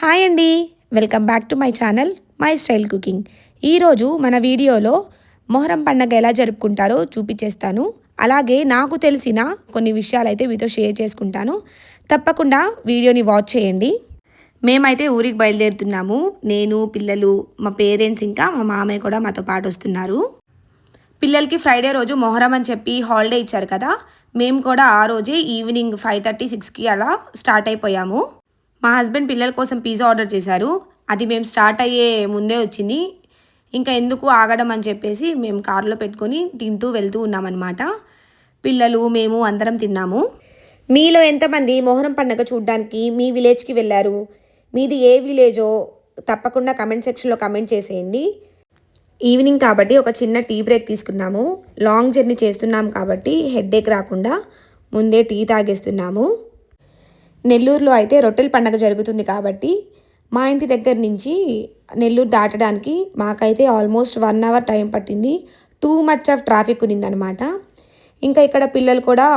Hi అండి, welcome back to my channel my style cooking. ఈరోజు మన వీడియోలో మొహరం పండగ ఎలా జరుపుకుంటారో చూపించేస్తాను. అలాగే నాకు తెలిసిన కొన్ని విషయాలు అయితే మీతో షేర్ చేసుకుంటాను. తప్పకుండా వీడియోని వాచ్ చేయండి. మేమైతే ఊరికి బయలుదేరుతున్నాము. నేను, పిల్లలు, మా పేరెంట్స్ ఇంకా మా మామయ్య కూడా మాతో పాటు వస్తున్నారు. పిల్లలకి ఫ్రైడే రోజు మొహరం అని చెప్పి హాలిడే ఇచ్చారు కదా, మేము కూడా ఆ రోజే ఈవినింగ్ 5:30, 6కి అలా స్టార్ట్ అయిపోయాము. మా హస్బెండ్ పిల్లల కోసం పిజ్జా ఆర్డర్ చేశారు. అది మేము స్టార్ట్ అయ్యే ముందే వచ్చింది. ఇంకా ఎందుకు ఆగడం అని చెప్పేసి మేము కారులో పెట్టుకొని తింటూ వెళ్తూ ఉన్నామన్నమాట. పిల్లలు, మేము అందరం తిన్నాము. మీలో ఎంతమంది మొహరం పండుగ చూడడానికి మీ విలేజ్కి వెళ్ళారు? మీది ఏ విలేజో తప్పకుండా కమెంట్ సెక్షన్లో కమెంట్ చేసేయండి. ఈవినింగ్ కాబట్టి ఒక చిన్న టీ బ్రేక్ తీసుకున్నాము. లాంగ్ జర్నీ చేస్తున్నాం కాబట్టి హెడ్ఏక్ రాకుండా ముందే టీ తాగేస్తున్నాము. నెల్లూరులో అయితే రొట్టెల పండగ జరుగుతుంది కాబట్టి మా ఇంటి దగ్గర నుంచి నెల్లూరు దాటడానికి మాకైతే ఆల్మోస్ట్ 1 అవర్ టైం పట్టింది. టూ మచ్ ఆఫ్ ట్రాఫిక్ ఉన్నిందనమాట. ఇంకా ఇక్కడ పిల్లలు కూడా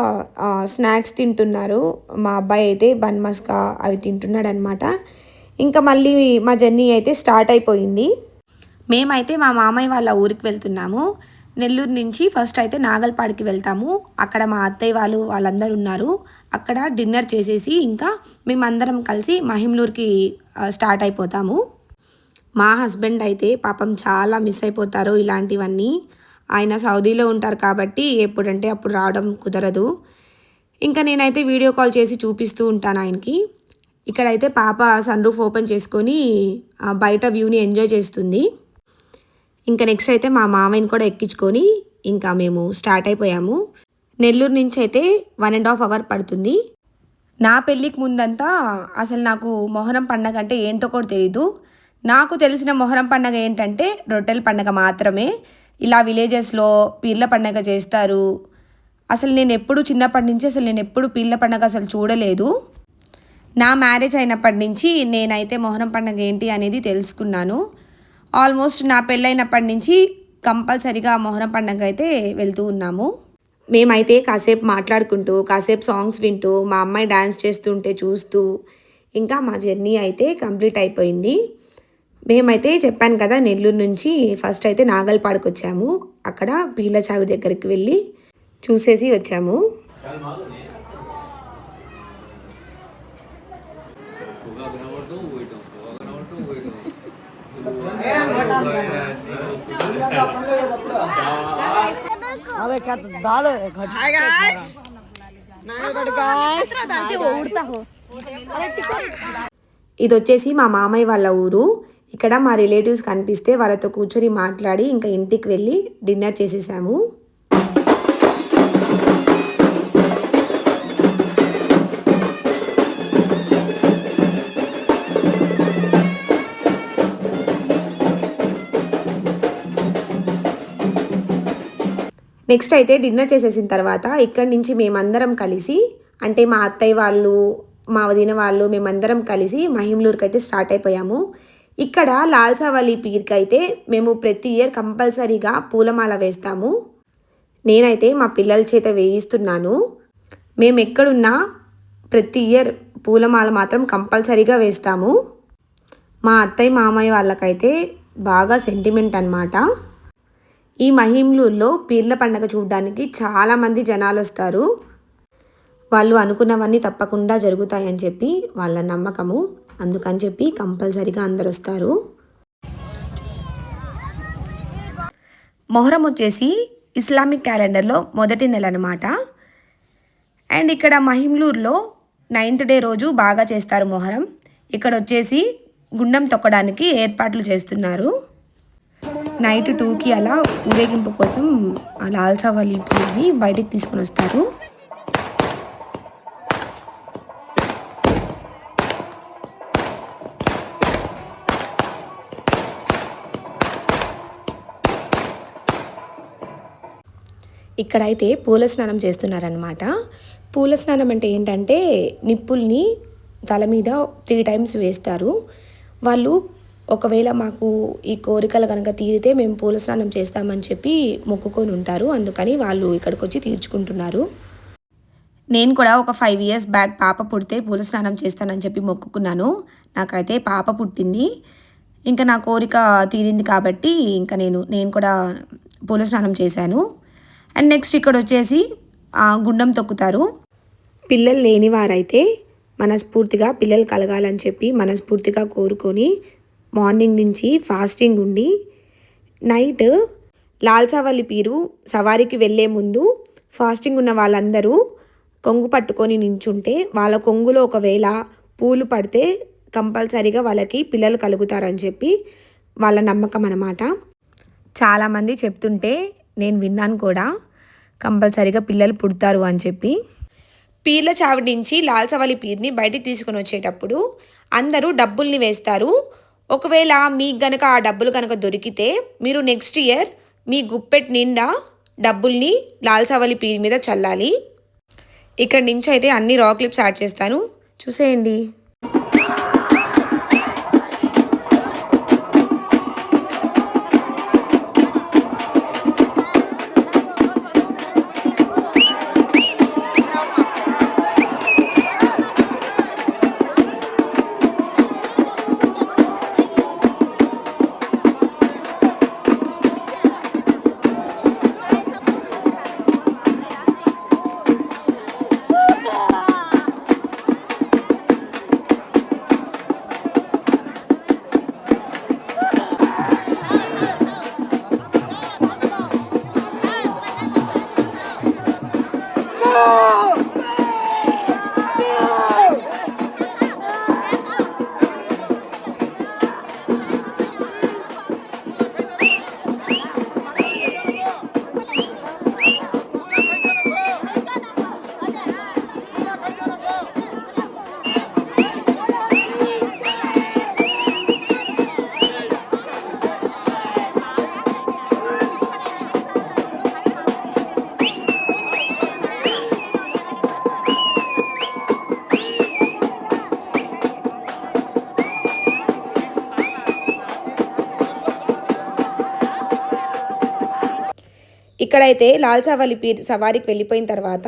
స్నాక్స్ తింటున్నారు. మా అబ్బాయి అయితే బన్ మస్కా అవి తింటున్నాడు అనమాట. ఇంకా మళ్ళీ మా జర్నీ అయితే స్టార్ట్ అయిపోయింది. మేమైతే మా మామయ్య వాళ్ళ ఊరికి వెళ్తున్నాము. నెల్లూరు నుంచి ఫస్ట్ అయితే నాగల్పాడికి వెళ్తాము. అక్కడ మా అత్తయ్య వాళ్ళందరూ ఉన్నారు. అక్కడ డిన్నర్ చేసేసి ఇంకా మేమందరం కలిసి మహిమ్లూరుకి స్టార్ట్ అయిపోతాము. మా హస్బెండ్ అయితే పాపం చాలా మిస్ అయిపోతారు ఇలాంటివన్నీ. ఆయన సౌదీలో ఉంటారు కాబట్టి ఎప్పుడంటే అప్పుడు రావడం కుదరదు. ఇంకా నేనైతే వీడియో కాల్ చేసి చూపిస్తూ ఉంటాను ఆయనకి. ఇక్కడైతే పాప సన్ రూఫ్ ఓపెన్ చేసుకొని బయట వ్యూని ఎంజాయ్ చేస్తుంది. ఇంకా నెక్స్ట్ అయితే మా మామయ్యని కూడా ఎక్కించుకొని ఇంకా మేము స్టార్ట్ అయిపోయాము. నెల్లూరు నుంచి అయితే 1.5 అవర్ పడుతుంది. నా పెళ్ళికి ముందంతా అసలు నాకు మొహరం పండగ అంటే ఏంటో కూడా తెలీదు. నాకు తెలిసిన మొహరం పండగ ఏంటంటే రొట్టెల పండగ మాత్రమే. ఇలా విలేజెస్లో పీర్ల పండగ చేస్తారు. అసలు నేను ఎప్పుడు చిన్నప్పటి నుంచి నేను ఎప్పుడు పీర్ల పండగ అసలు చూడలేదు. నా మ్యారేజ్ అయినప్పటి నుంచి నేనైతే మొహరం పండగ ఏంటి అనేది తెలుసుకున్నాను. ఆల్మోస్ట్ నా పెళ్ళైనప్పటి నుంచి కంపల్సరీగా మొహరం పండగ అయితే వెళ్తూ ఉన్నాము. మేమైతే కాసేపు మాట్లాడుకుంటూ, కాసేపు సాంగ్స్ వింటూ, మా అమ్మాయి డ్యాన్స్ చేస్తుంటే చూస్తూ ఇంకా మా జర్నీ అయితే కంప్లీట్ అయిపోయింది. మేమైతే చెప్పాను కదా, నెల్లూరు నుంచి ఫస్ట్ అయితే నాగల్పాడుకు వచ్చాము. అక్కడ పీర్ల చావి దగ్గరికి వెళ్ళి చూసేసి వచ్చాము. ఇది వచ్చేసి మా మామయ్య వాళ్ళ ఊరు. ఇక్కడ మా రిలేటివ్స్ కనిపిస్తే వాళ్ళతో కూర్చొని మాట్లాడి ఇంకా ఇంటికి వెళ్ళి డిన్నర్ చేసేసాము. నెక్స్ట్ అయితే డిన్నర్ చేసేసిన తర్వాత ఇక్కడి నుంచి మేమందరం కలిసి, అంటే మా అత్తయ్య వాళ్ళు, మా వదిన వాళ్ళు, మేమందరం కలిసి మహిమ్లూరుకి అయితే స్టార్ట్ అయిపోయాము. ఇక్కడ లాల్సావలి పీర్కి అయితే మేము ప్రతి ఇయర్ కంపల్సరీగా పూలమాల వేస్తాము. నేనైతే మా పిల్లల చేత వేయిస్తున్నాను. మేము ఎక్కడున్నా ప్రతి ఇయర్ పూలమాల మాత్రం కంపల్సరీగా వేస్తాము. మా అత్తయ్య మామయ్య వాళ్ళకైతే బాగా సెంటిమెంట్ అన్నమాట. ఈ మహిమ్లూరులో పీర్ల పండగ చూడడానికి చాలామంది జనాలు వస్తారు. వాళ్ళు అనుకున్నవన్నీ తప్పకుండా జరుగుతాయని చెప్పి వాళ్ళ నమ్మకము. అందుకని చెప్పి కంపల్సరీగా అందరు వస్తారు. మొహరం వచ్చేసి ఇస్లామిక్ క్యాలెండర్లో మొదటి నెల అనమాట. అండ్ ఇక్కడ మహిమ్లూరులో 9th డే రోజు బాగా చేస్తారు మొహరం. ఇక్కడ వచ్చేసి గుండం తొక్కడానికి ఏర్పాట్లు చేస్తున్నారు. నైట్ 2కి అలా ఊరేగింపు కోసం ఆ లాల్సావలి పీర్ని బయటికి తీసుకొని వస్తారు. ఇక్కడైతే పూల స్నానం చేస్తున్నారనమాట. పూల స్నానం అంటే ఏంటంటే నిప్పుల్ని తల మీద 3 times వేస్తారు. వాళ్ళు ఒకవేళ మాకు ఈ కోరికలు కనుక తీరితే మేము పూల స్నానం చేస్తామని చెప్పి మొక్కుకొని ఉంటారు. అందుకని వాళ్ళు ఇక్కడికి వచ్చి తీర్చుకుంటున్నారు. నేను కూడా ఒక 5 ఇయర్స్ బ్యాక్ పాప పుడితే పూల స్నానం చేస్తానని చెప్పి మొక్కుకున్నాను. నాకైతే పాప పుట్టింది. ఇంకా నా కోరిక తీరింది కాబట్టి ఇంకా నేను కూడా పూల స్నానం చేశాను. అండ్ నెక్స్ట్ ఇక్కడొచ్చేసి గుండం తొక్కుతారు. పిల్లలు లేని వారైతే మనస్ఫూర్తిగా పిల్లలు కలగాలని చెప్పి మనస్ఫూర్తిగా కోరుకొని మార్నింగ్ నుంచి ఫాస్టింగ్ ఉండి నైట్ లాల్సావల్లి పీరు సవారికి వెళ్ళే ముందు ఫాస్టింగ్ ఉన్న వాళ్ళందరూ కొంగు పట్టుకొని నించుంటే వాళ్ళ కొంగులో ఒకవేళ పూలు పడితే కంపల్సరీగా వాళ్ళకి పిల్లలు కలుగుతారని చెప్పి వాళ్ళ నమ్మకం అన్నమాట. చాలామంది చెప్తుంటే నేను విన్నాను కూడా, కంపల్సరీగా పిల్లలు పుడతారు అని చెప్పి. పీర్ల చావిడి నుంచి లాల్సవల్లి పీర్ని బయటికి తీసుకొని వచ్చేటప్పుడు అందరూ డబ్బుల్ని వేస్తారు. ఒకవేళ మీకు గనక ఆ డబ్బులు కనుక దొరికితే మీరు నెక్స్ట్ ఇయర్ మీ గుప్పెట్ నిండా డబ్బుల్ని లాల్సవల్లి పీర్ మీద చల్లాలి. ఇక్కడ నుంచి అయితే అన్ని రా క్లిప్స్ యాడ్ చేస్తాను, చూసేయండి. ఇక్కడైతే లాల్సావల్లి పీర్ సవారికి వెళ్ళిపోయిన తర్వాత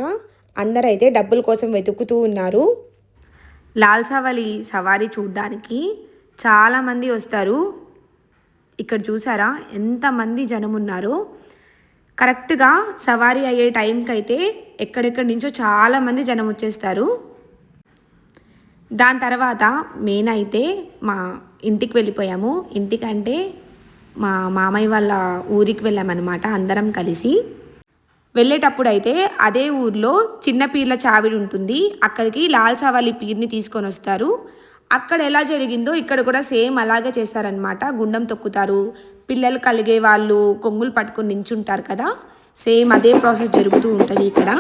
అందరైతే డబ్బుల కోసం వెతుకుతూ ఉన్నారు. లాల్సావల్లి సవారీ చూడ్డానికి చాలామంది వస్తారు. ఇక్కడ చూసారా ఎంతమంది జనం ఉన్నారో. కరెక్ట్గా సవారీ అయ్యే టైంకి అయితే ఎక్కడెక్కడి నుంచో చాలామంది జనం వచ్చేస్తారు. దాని తర్వాత మేమైతే మా ఇంటికి వెళ్ళిపోయాము. ఇంటికంటే మా మామయ్య వాళ్ళ ఊరికి వెళ్ళామన్నమాట అందరం కలిసి. వెళ్ళేటప్పుడు అయితే అదే ఊర్లో చిన్న పీర్ల చావిడి ఉంటుంది, అక్కడికి లాల్సావల్లి పీర్ని తీసుకొని వస్తారు. అక్కడ ఎలా జరిగిందో ఇక్కడ కూడా సేమ్ అలాగే చేస్తారనమాట. గుండం తొక్కుతారు, పిల్లలు కలిగే వాళ్ళు కొంగులు పట్టుకొని నించుంటారు కదా, సేమ్ అదే ప్రాసెస్ జరుగుతూ ఉంటుంది ఇక్కడ.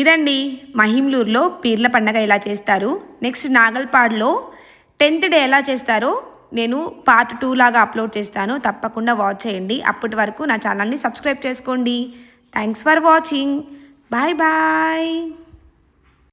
ఇదండి మహిమ్లూర్లో పీర్ల పండగ ఎలా చేస్తారు. నెక్స్ట్ నాగల్పాడ్లో 10th డే ఎలా చేస్తారో నేను పార్ట్ 2 లాగా అప్లోడ్ చేస్తాను, తప్పకుండా వాచ్ చేయండి. అప్పటి వరకు నా ఛానల్ని సబ్స్క్రైబ్ చేసుకోండి. Thanks for watching. Bye bye.